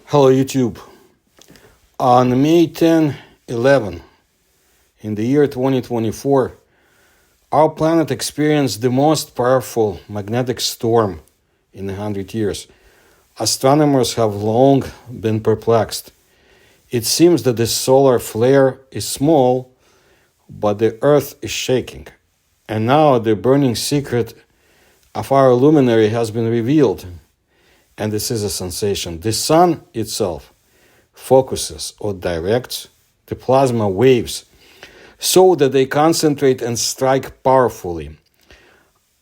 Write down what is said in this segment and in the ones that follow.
Hello YouTube. On May 11, in the year 2024, our planet experienced the most powerful magnetic storm in 100 years. Astronomers have long been perplexed. It seems that the solar flare is small, but the Earth is shaking. And now the burning secret of our luminary has been revealed. And this is a sensation. The sun itself focuses or directs the plasma waves so that they concentrate and strike powerfully,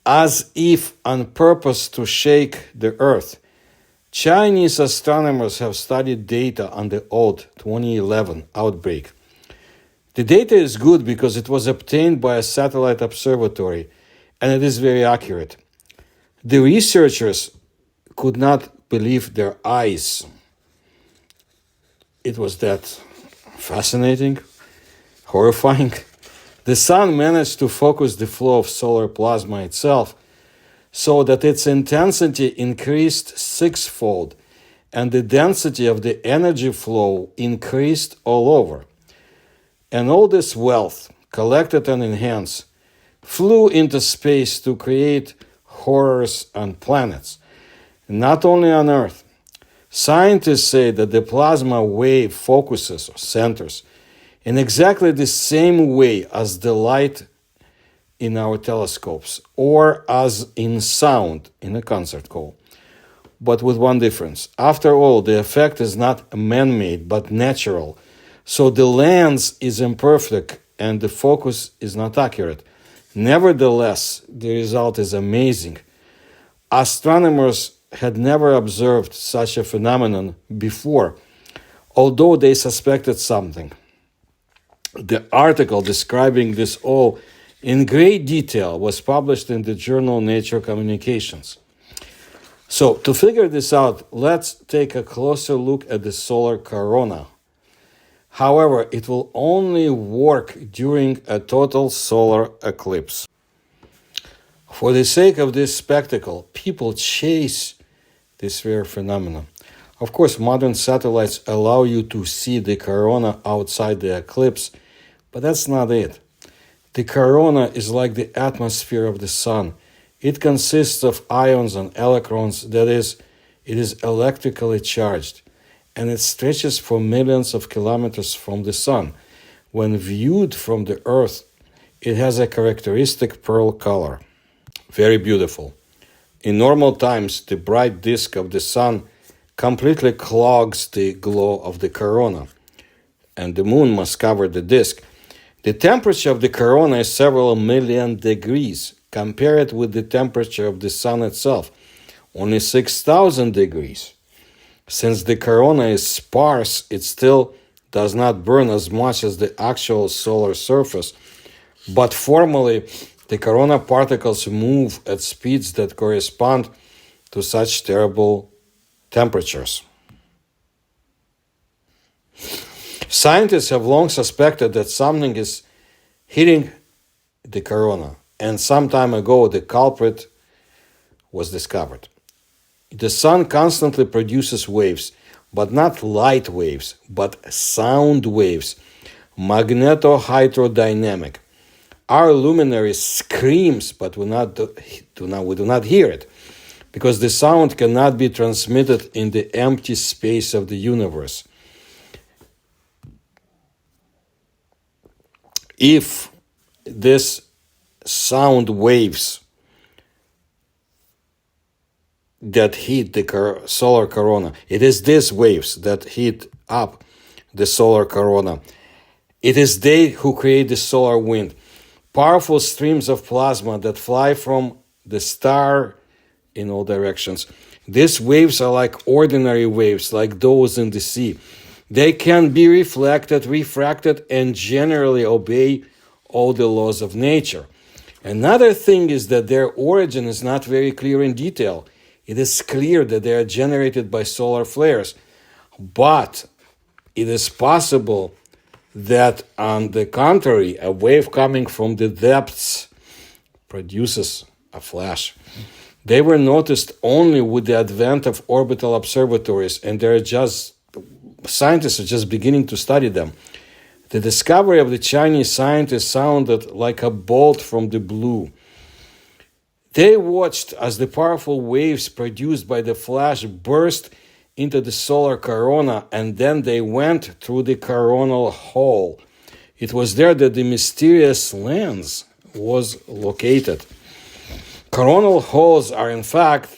as if on purpose to shake the Earth. Chinese astronomers have studied data on the old 2011 outbreak. The data is good because it was obtained by a satellite observatory, and it is very accurate. The researchers could not believe their eyes. It was that fascinating, horrifying. The sun managed to focus the flow of solar plasma itself so that its intensity increased sixfold and the density of the energy flow increased all over. And all this wealth, collected and enhanced, flew into space to create horrors on planets. Not only on Earth. Scientists say that the plasma wave focuses or centers in exactly the same way as the light in our telescopes or as in sound in a concert hall. But with one difference. After all, the effect is not man-made but natural. So the lens is imperfect and the focus is not accurate. Nevertheless, the result is amazing. Astronomers had never observed such a phenomenon before, although they suspected something. The article describing this all in great detail was published in the journal Nature Communications. So, to figure this out, let's take a closer look at the solar corona. However, it will only work during a total solar eclipse. For the sake of this spectacle, people chase this rare phenomenon. Of course, modern satellites allow you to see the corona outside the eclipse, but that's not it. The corona is like the atmosphere of the sun. It consists of ions and electrons, that is, it is electrically charged, and it stretches for millions of kilometers from the sun. When viewed from the Earth, it has a characteristic pearl color. Very beautiful. In normal times, the bright disk of the sun completely clogs the glow of the corona, and the moon must cover the disk. The temperature of the corona is several million degrees. Compare it with the temperature of the sun itself, only 6,000 degrees. Since the corona is sparse, it still does not burn as much as the actual solar surface, but formally, the corona particles move at speeds that correspond to such terrible temperatures. Scientists have long suspected that something is hitting the corona, and some time ago the culprit was discovered. The sun constantly produces waves, but not light waves, but sound waves, magnetohydrodynamic. Our luminary screams, but we do not hear it, because the sound cannot be transmitted in the empty space of the universe. If this sound waves that hit the solar corona, it is these waves that heat up the solar corona. It is they who create the solar wind. Powerful streams of plasma that fly from the star in all directions. These waves are like ordinary waves, like those in the sea. They can be reflected, refracted, and generally obey all the laws of nature. Another thing is that their origin is not very clear in detail. It is clear that they are generated by solar flares, but it is possible that, on the contrary, a wave coming from the depths produces a flash. They were noticed only with the advent of orbital observatories, and scientists are just beginning to study them. The discovery of the Chinese scientists sounded like a bolt from the blue. They watched as the powerful waves produced by the flash burst into the solar corona, and then they went through the coronal hole. It was there that the mysterious lens was located. Coronal holes are in fact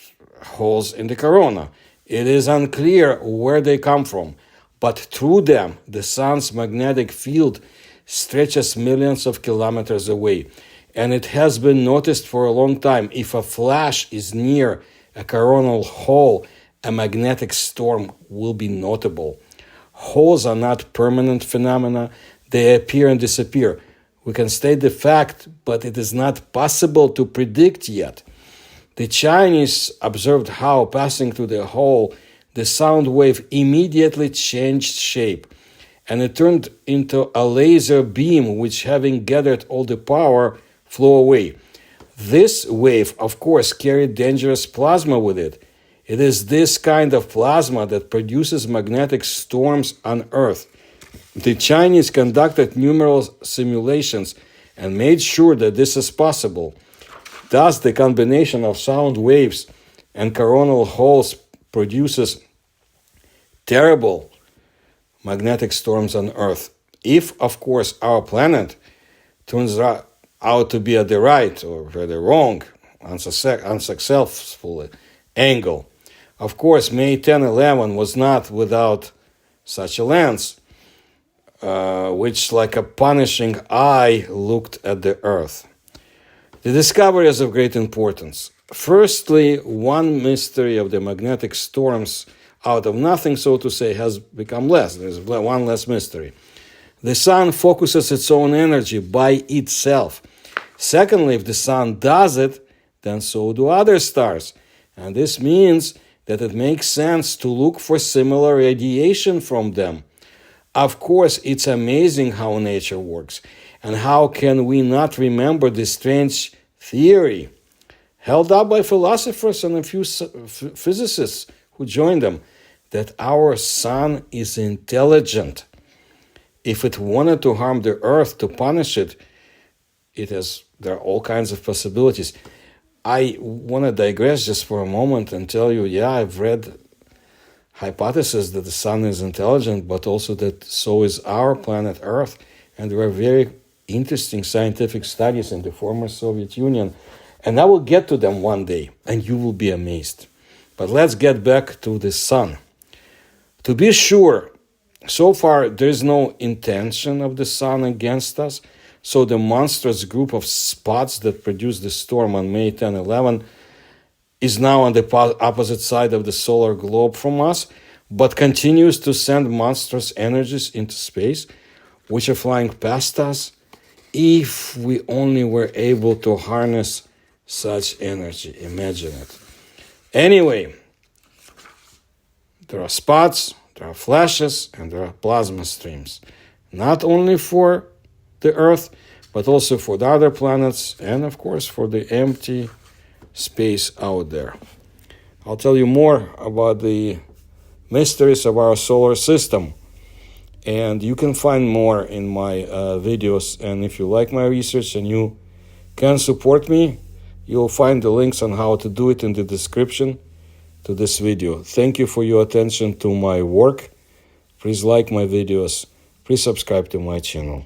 holes in the corona. It is unclear where they come from, but through them the sun's magnetic field stretches millions of kilometers away. And it has been noticed for a long time. If a flash is near a coronal hole, a magnetic storm will be notable. Holes are not permanent phenomena. They appear and disappear. We can state the fact, but it is not possible to predict yet. The Chinese observed how, passing through the hole, the sound wave immediately changed shape, and it turned into a laser beam which, having gathered all the power, flew away. This wave, of course, carried dangerous plasma with it. It is this kind of plasma that produces magnetic storms on Earth. The Chinese conducted numerous simulations and made sure that this is possible. Thus, the combination of sound waves and coronal holes produces terrible magnetic storms on Earth. If, of course, our planet turns out to be at the right or the wrong, unsuccessful angle. Of course, May 10/11 was not without such a lens, which like a punishing eye looked at the Earth. The discovery is of great importance. Firstly, one mystery of the magnetic storms out of nothing, so to say, has become less. There's one less mystery. The sun focuses its own energy by itself. Secondly, if the sun does it, then so do other stars. And this means that it makes sense to look for similar radiation from them. Of course, it's amazing how nature works. And how can we not remember this strange theory held up by philosophers and a few physicists who joined them, that our sun is intelligent. If it wanted to harm the Earth, to punish it, there are all kinds of possibilities. I want to digress just for a moment and tell you, I've read hypothesis that the sun is intelligent, but also that so is our planet Earth. And there are very interesting scientific studies in the former Soviet Union. And I will get to them one day, and you will be amazed. But let's get back to the sun. To be sure, so far there is no intention of the sun against us. So the monstrous group of spots that produced the storm on May 10/11 is now on the opposite side of the solar globe from us, but continues to send monstrous energies into space, which are flying past us, if we only were able to harness such energy. Imagine it. Anyway, there are spots, there are flashes, and there are plasma streams. Not only for the Earth, but also for the other planets, and of course for the empty space out there. I'll tell you more about the mysteries of our solar system, and you can find more in my videos. And if you like my research and you can support me, you'll find the links on how to do it in the description to this video. Thank you for your attention to my work. Please like my videos. Please subscribe to my channel.